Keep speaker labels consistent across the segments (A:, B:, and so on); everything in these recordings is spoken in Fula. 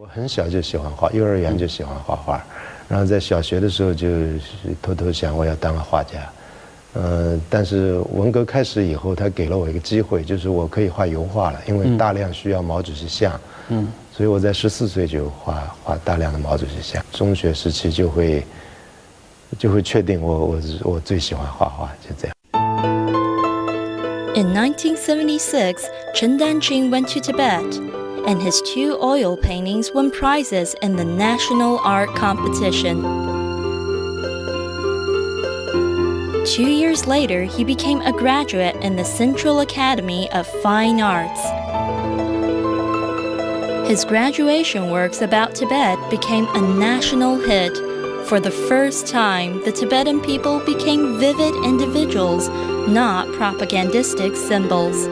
A: 很小就喜欢画，幼儿园就喜欢画画，然后在小学的时候就是偷偷想我要当个画家。但是文革开始以后，他给了我一个机会，就是我可以画油画了，因为大量需要毛主席像。所以我在14岁就画大量的毛主席像。中学时期就会确定我最喜欢画画，就这样。
B: In 1976, Chen Danqing went to Tibet, and his 2 oil paintings won prizes in the national art competition. 2 years later, he became a graduate in the Central Academy of Fine Arts. His graduation works about Tibet became a national hit. For the first time, the Tibetan people became vivid individuals, not propagandistic symbols.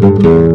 C: Thank you.